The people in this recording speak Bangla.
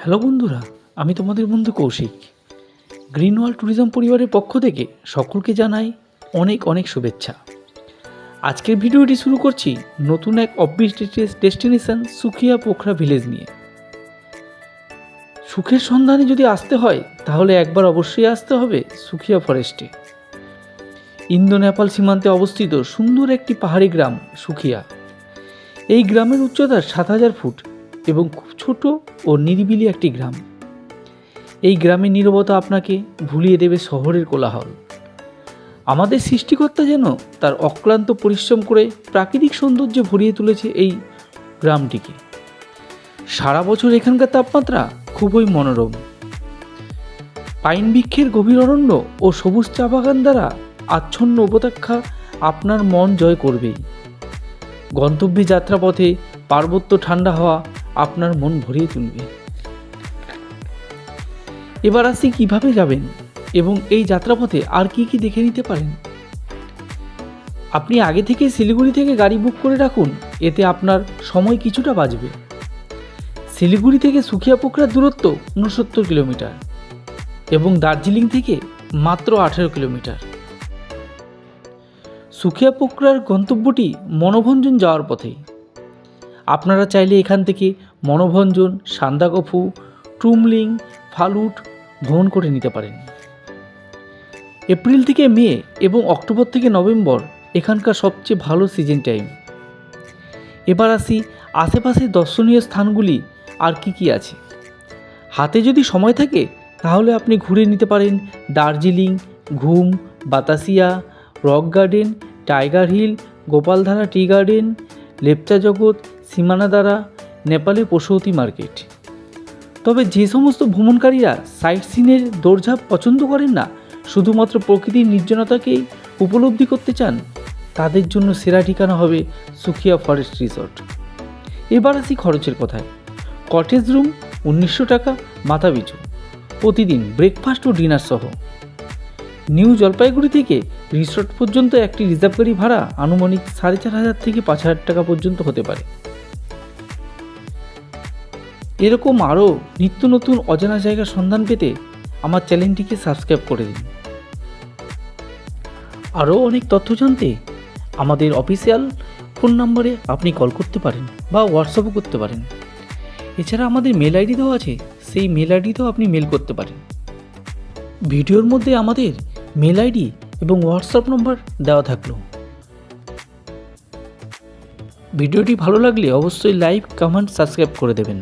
হ্যালো বন্ধুরা, আমি তোমাদের বন্ধু কৌশিক। গ্রিন ওয়ার্ল্ড ট্যুরিজম পরিবারের পক্ষ থেকে সকলকে জানাই অনেক অনেক শুভেচ্ছা। আজকের ভিডিওটি শুরু করছি নতুন এক offbeat destination Sukhia Pokhara village নিয়ে। সুখের সন্ধানে যদি আসতে হয় তাহলে একবার অবশ্যই আসতে হবে সুখিয়া ফরেস্টে। ইন্দো নেপাল সীমান্তে অবস্থিত সুন্দর একটি পাহাড়ি গ্রাম সুখিয়া। এই গ্রামের উচ্চতা ৭,০০০ ফুট এবং খুব ছোট ও নিরিবিলি একটি গ্রাম। এই গ্রামের নীরবতা আপনাকে ভুলিয়ে দেবে শহরের কোলাহল। আমাদের সৃষ্টিকর্তা যেন তার অক্লান্ত পরিশ্রম করে প্রাকৃতিক সৌন্দর্যে ভরিয়ে তুলেছে এই গ্রামটিকে। সারা বছর এখানকার তাপমাত্রা খুবই মনোরম। পাইন বৃক্ষের গভীর অরণ্য ও সবুজ চা বাগান দ্বারা আচ্ছন্ন উপত্যকা আপনার মন জয় করবেই। গন্তব্যে যাত্রাপথে পার্বত্য ঠান্ডা হাওয়া আপনার মন ভরিয়ে তুলবে। এবার আসি কীভাবে যাবেন এবং এই যাত্রাপথে আর কি কি দেখে নিতে পারেন। আপনি আগে থেকে শিলিগুড়ি থেকে গাড়ি বুক করে রাখুন, এতে আপনার সময় কিছুটা বাঁচবে। শিলিগুড়ি থেকে সুখিয়া পোখরার দূরত্ব ৬৯ কিলোমিটার এবং দার্জিলিং থেকে মাত্র ১৮ কিলোমিটার। সুখিয়া পোখরার গন্তব্যটি মনোভঞ্জন যাওয়ার পথেই। আপনারা চাইলে এখান থেকে মনোভঞ্জন, সান্দাকফু, টুমলিং, ফালুট ভ্রমণ করে নিতে পারেন। এপ্রিল থেকে মে এবং অক্টোবর থেকে নভেম্বর এখানকার সবচেয়ে ভালো সিজন টাইম। এবার আসি আশেপাশে দর্শনীয় স্থানগুলি আর কি কি আছে। হাতে যদি সময় থাকে তাহলে আপনি ঘুরে নিতে পারেন Darjeeling, Ghum, Batasia, Rock Garden, Tiger Hill, Gopaldhara Tea Garden, Lepcha Jagat, সীমানাদারা, নেপালে পশুপতি মার্কেট। তবে যে সমস্ত ভ্রমণকারীরা সাইট সিনের দৌড়ঝাঁপ পছন্দ করেন না, শুধুমাত্র প্রকৃতির নির্জনতাকেই উপলব্ধি করতে চান, তাদের জন্য সেরা ঠিকানা হবে সুখিয়া ফরেস্ট রিসর্ট। এবার আসি খরচের কথায়। কটেজ রুম ১৯০০ টাকা মাথাপিছু, প্রতিদিন ব্রেকফাস্ট ও ডিনার সহ। নিউ জলপাইগুড়ি থেকে রিসর্ট পর্যন্ত একটি রিজার্ভ গাড়ি ভাড়া আনুমানিক ৪,৫০০ থেকে ৫,০০০ টাকা পর্যন্ত হতে পারে। এরকম আরও নিত্য নতুন অজানা জায়গার সন্ধান পেতে আমার চ্যানেলটিকে সাবস্ক্রাইব করে দিন। আরও অনেক তথ্য জানতে আমাদের অফিসিয়াল ফোন নম্বরে আপনি কল করতে পারেন বা হোয়াটসঅ্যাপও করতে পারেন। এছাড়া আমাদের মেল আইডি দেওয়া আছে, সেই মেল আইডিতেও আপনি মেল করতে পারেন। ভিডিওর মধ্যে আমাদের মেল আইডি এবং হোয়াটসঅ্যাপ নম্বর দেওয়া থাকলো। ভিডিওটি ভালো লাগলে অবশ্যই লাইক, কমেন্ট, সাবস্ক্রাইব করে দেবেন।